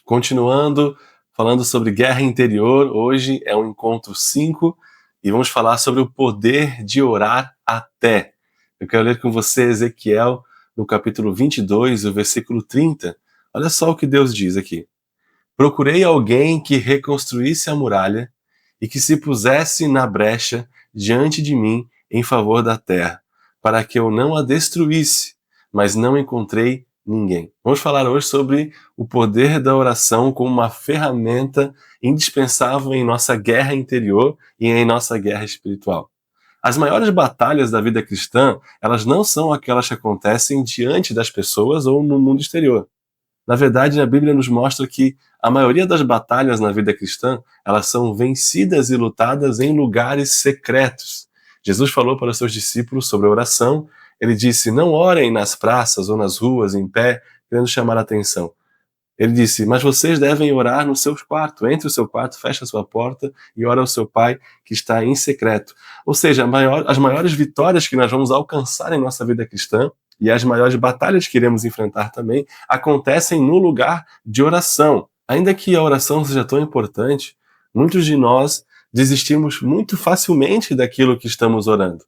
Continuando, falando sobre guerra interior, hoje é o encontro 5 e vamos falar sobre o poder de orar até. Eu quero ler com você Ezequiel, no capítulo 22, o versículo 30. Olha só o que Deus diz aqui. Procurei alguém que reconstruísse a muralha e que se pusesse na brecha diante de mim em favor da terra, para que eu não a destruísse, mas não encontrei ninguém. Vamos falar hoje sobre o poder da oração como uma ferramenta indispensável em nossa guerra interior e em nossa guerra espiritual. As maiores batalhas da vida cristã, elas não são aquelas que acontecem diante das pessoas ou no mundo exterior. Na verdade, a Bíblia nos mostra que a maioria das batalhas na vida cristã, elas são vencidas e lutadas em lugares secretos. Jesus falou para os seus discípulos sobre a oração. Ele disse, não orem nas praças ou nas ruas, em pé, querendo chamar a atenção. Ele disse, mas vocês devem orar no seu quarto. Entre o seu quarto, feche a sua porta e ora ao seu Pai que está em secreto. Ou seja, as maiores vitórias que nós vamos alcançar em nossa vida cristã e as maiores batalhas que iremos enfrentar também acontecem no lugar de oração. Ainda que a oração seja tão importante, muitos de nós desistimos muito facilmente daquilo que estamos orando.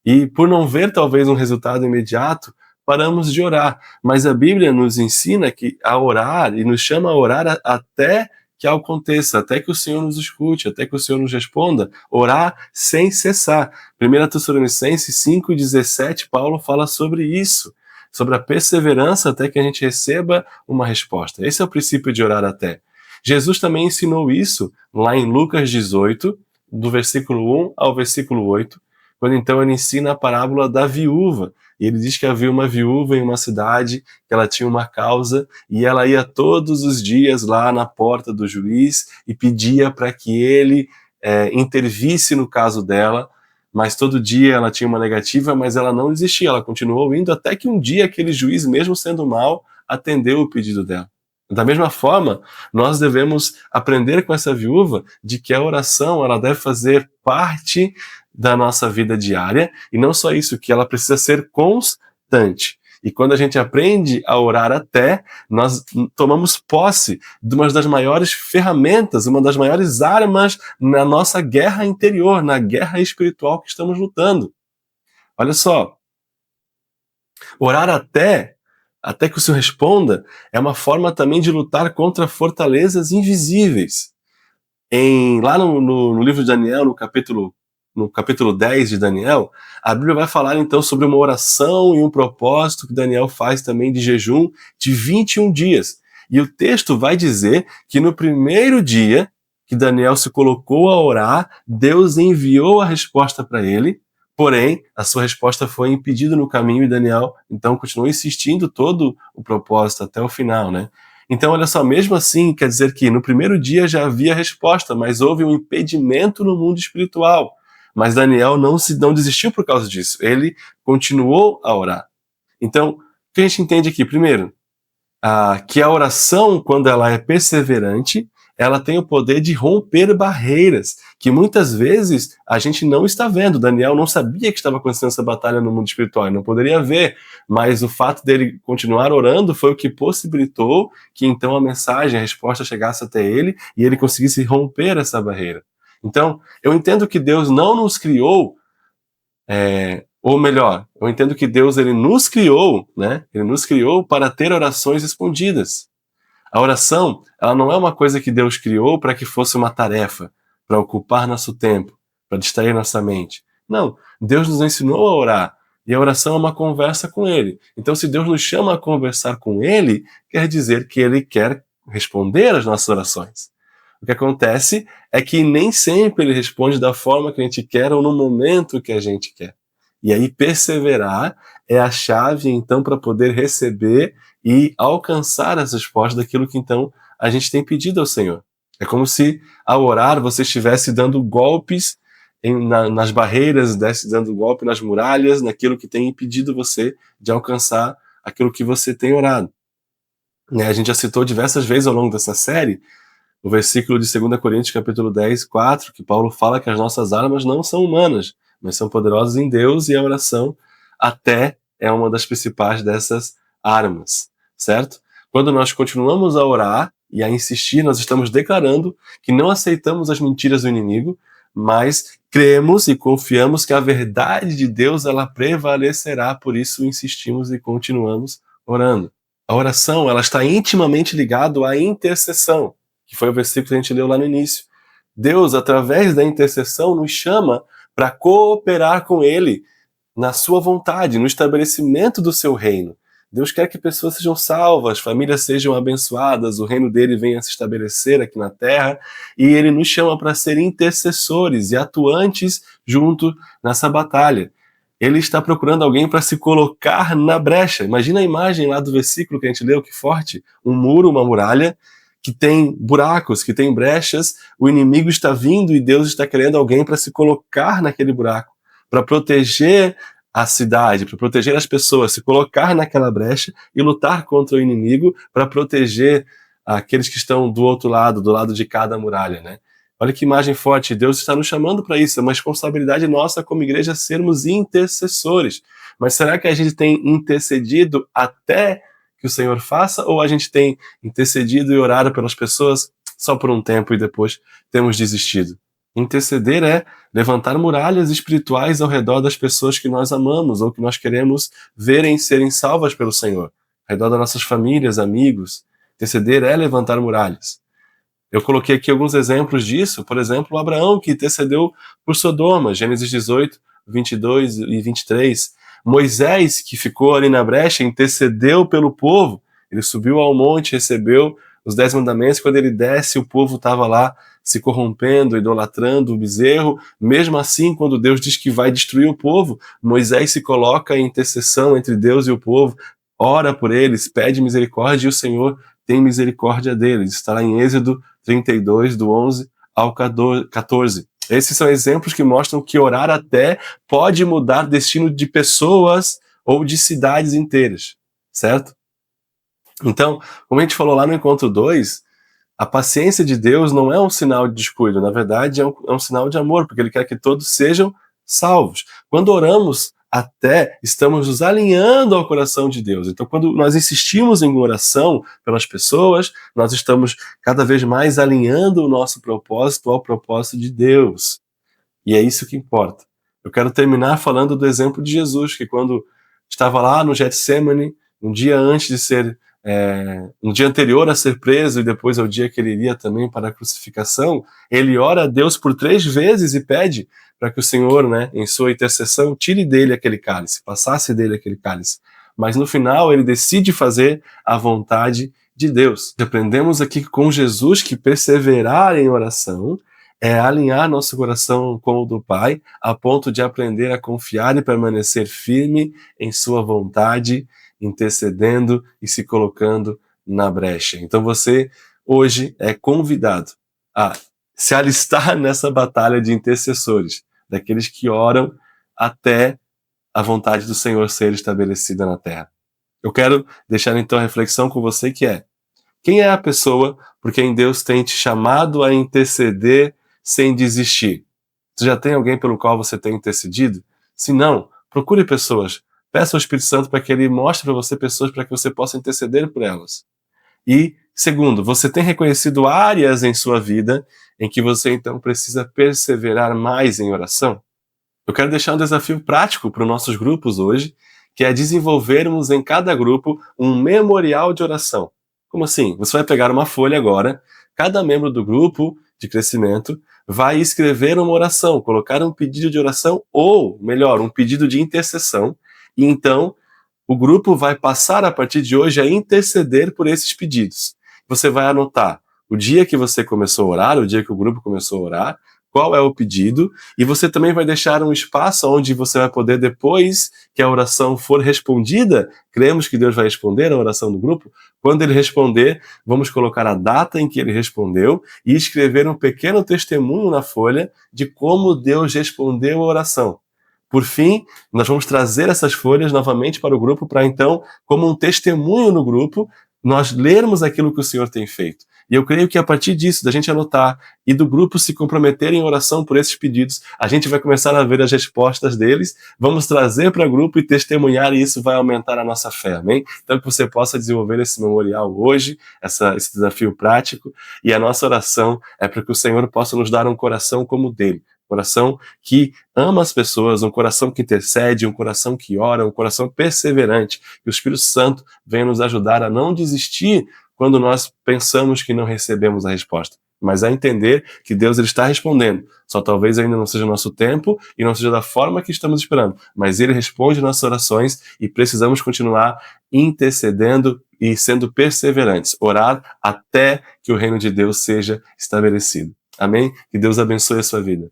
E por não ver talvez um resultado imediato, paramos de orar. Mas a Bíblia nos ensina a orar e nos chama a orar até que algo aconteça, até que o Senhor nos escute, até que o Senhor nos responda, orar sem cessar. 1 Tessalonicenses 5,17, Paulo fala sobre isso, sobre a perseverança até que a gente receba uma resposta. Esse é o princípio de orar até. Jesus também ensinou isso lá em Lucas 18, do versículo 1 ao versículo 8, quando então ele ensina a parábola da viúva. E ele diz que havia uma viúva em uma cidade, que ela tinha uma causa, e ela ia todos os dias lá na porta do juiz e pedia para que ele intervisse no caso dela, mas todo dia ela tinha uma negativa, mas ela não desistia, ela continuou indo até que um dia aquele juiz, mesmo sendo mau, atendeu o pedido dela. Da mesma forma, nós devemos aprender com essa viúva de que a oração ela deve fazer parte da nossa vida diária, e não só isso, que ela precisa ser constante. E quando a gente aprende a orar até, nós tomamos posse de uma das maiores ferramentas, uma das maiores armas na nossa guerra interior, na guerra espiritual que estamos lutando. Olha só, orar até que o Senhor responda, é uma forma também de lutar contra fortalezas invisíveis. Lá no livro de Daniel, no capítulo 10 de Daniel, a Bíblia vai falar então sobre uma oração e um propósito que Daniel faz também de jejum de 21 dias. E o texto vai dizer que no primeiro dia que Daniel se colocou a orar, Deus enviou a resposta para ele, porém, a sua resposta foi impedida no caminho e Daniel então continuou insistindo todo o propósito até o final, né? Então, olha só, mesmo assim, quer dizer que no primeiro dia já havia resposta, mas houve um impedimento no mundo espiritual. Mas Daniel não desistiu por causa disso. Ele continuou a orar. Então, o que a gente entende aqui? Primeiro, que a oração, quando ela é perseverante, ela tem o poder de romper barreiras, que muitas vezes a gente não está vendo. Daniel não sabia que estava acontecendo essa batalha no mundo espiritual, ele não poderia ver, mas o fato dele continuar orando foi o que possibilitou que então a mensagem, a resposta chegasse até ele e ele conseguisse romper essa barreira. Então, eu entendo que Deus não nos criou, ou melhor, eu entendo que Deus ele nos criou, né? Ele nos criou para ter orações respondidas. A oração, ela não é uma coisa que Deus criou para que fosse uma tarefa, para ocupar nosso tempo, para distrair nossa mente. Não, Deus nos ensinou a orar, e a oração é uma conversa com Ele. Então, se Deus nos chama a conversar com Ele, quer dizer que Ele quer responder às nossas orações. O que acontece é que nem sempre Ele responde da forma que a gente quer ou no momento que a gente quer. E aí perseverar é a chave, então, para poder receber e alcançar as respostas daquilo que, então, a gente tem pedido ao Senhor. É como se, ao orar, você estivesse dando golpes nas barreiras, dando golpe nas muralhas, naquilo que tem impedido você de alcançar aquilo que você tem orado. A gente já citou diversas vezes ao longo dessa série o versículo de 2 Coríntios, capítulo 10, 4, que Paulo fala que as nossas armas não são humanas, mas são poderosas em Deus, e a oração até é uma das principais dessas armas, certo? Quando nós continuamos a orar, e a insistir, nós estamos declarando que não aceitamos as mentiras do inimigo, mas cremos e confiamos que a verdade de Deus ela prevalecerá, por isso insistimos e continuamos orando. A oração ela está intimamente ligada à intercessão, que foi o versículo que a gente leu lá no início. Deus, através da intercessão, nos chama para cooperar com Ele na sua vontade, no estabelecimento do seu reino. Deus quer que pessoas sejam salvas, famílias sejam abençoadas, o reino dele venha se estabelecer aqui na terra, e ele nos chama para ser intercessores e atuantes junto nessa batalha. Ele está procurando alguém para se colocar na brecha. Imagina a imagem lá do versículo que a gente leu, que forte. Um muro, uma muralha, que tem buracos, que tem brechas, o inimigo está vindo e Deus está querendo alguém para se colocar naquele buraco, para proteger a cidade, para proteger as pessoas, se colocar naquela brecha e lutar contra o inimigo para proteger aqueles que estão do outro lado, do lado de cada muralha, né? Olha que imagem forte, Deus está nos chamando para isso, é uma responsabilidade nossa como igreja sermos intercessores. Mas será que a gente tem intercedido até que o Senhor faça, ou a gente tem intercedido e orado pelas pessoas só por um tempo e depois temos desistido? Interceder é levantar muralhas espirituais ao redor das pessoas que nós amamos ou que nós queremos verem serem salvas pelo Senhor, ao redor das nossas famílias, amigos. Interceder é levantar muralhas. Eu coloquei aqui alguns exemplos disso, por exemplo, Abraão, que intercedeu por Sodoma, Gênesis 18, 22 e 23. Moisés, que ficou ali na brecha, intercedeu pelo povo. Ele subiu ao monte, recebeu os 10 mandamentos, quando ele desce, o povo estava lá se corrompendo, idolatrando o bezerro. Mesmo assim, quando Deus diz que vai destruir o povo, Moisés se coloca em intercessão entre Deus e o povo, ora por eles, pede misericórdia e o Senhor tem misericórdia deles. Está lá em Êxodo 32, do 11 ao 14. Esses são exemplos que mostram que orar até pode mudar o destino de pessoas ou de cidades inteiras, certo? Então, como a gente falou lá no encontro 2, a paciência de Deus não é um sinal de descuido, na verdade é um sinal de amor, porque Ele quer que todos sejam salvos. Quando oramos, até estamos nos alinhando ao coração de Deus. Então, quando nós insistimos em oração pelas pessoas, nós estamos cada vez mais alinhando o nosso propósito ao propósito de Deus. E é isso que importa. Eu quero terminar falando do exemplo de Jesus, que quando estava lá no Getsemane, um dia antes de ser no dia anterior a ser preso e depois ao dia que ele iria também para a crucificação, ele ora a Deus por 3 vezes e pede para que o Senhor, né, em sua intercessão, tire dele aquele cálice, passasse dele aquele cálice. Mas no final ele decide fazer a vontade de Deus. Aprendemos aqui com Jesus que perseverar em oração é alinhar nosso coração com o do Pai, a ponto de aprender a confiar e permanecer firme em sua vontade, intercedendo e se colocando na brecha. Então você hoje é convidado a se alistar nessa batalha de intercessores, daqueles que oram até a vontade do Senhor ser estabelecida na terra. Eu quero deixar então a reflexão com você que é: quem é a pessoa por quem Deus tem te chamado a interceder sem desistir? Você já tem alguém pelo qual você tem intercedido? Se não, procure pessoas. Peça ao Espírito Santo para que ele mostre para você pessoas para que você possa interceder por elas. E, segundo, você tem reconhecido áreas em sua vida em que você então precisa perseverar mais em oração? Eu quero deixar um desafio prático para os nossos grupos hoje, que é desenvolvermos em cada grupo um memorial de oração. Como assim? Você vai pegar uma folha agora, cada membro do grupo de crescimento vai escrever uma oração, colocar um pedido de oração ou, melhor, um pedido de intercessão. E então, o grupo vai passar a partir de hoje a interceder por esses pedidos. Você vai anotar o dia que você começou a orar, o dia que o grupo começou a orar, qual é o pedido, e você também vai deixar um espaço onde você vai poder, depois que a oração for respondida, cremos que Deus vai responder a oração do grupo, quando ele responder, vamos colocar a data em que ele respondeu e escrever um pequeno testemunho na folha de como Deus respondeu a oração. Por fim, nós vamos trazer essas folhas novamente para o grupo para então, como um testemunho no grupo, nós lermos aquilo que o Senhor tem feito. E eu creio que a partir disso, da gente anotar e do grupo se comprometer em oração por esses pedidos, a gente vai começar a ver as respostas deles, vamos trazer para o grupo e testemunhar, e isso vai aumentar a nossa fé, amém? Então que você possa desenvolver esse memorial hoje, esse desafio prático, e a nossa oração é para que o Senhor possa nos dar um coração como o dele, um coração que ama as pessoas, um coração que intercede, um coração que ora, um coração perseverante, que o Espírito Santo venha nos ajudar a não desistir quando nós pensamos que não recebemos a resposta, mas a entender que Deus ele está respondendo. Só talvez ainda não seja o nosso tempo e não seja da forma que estamos esperando, mas ele responde nossas orações e precisamos continuar intercedendo e sendo perseverantes, orar até que o reino de Deus seja estabelecido. Amém? Que Deus abençoe a sua vida.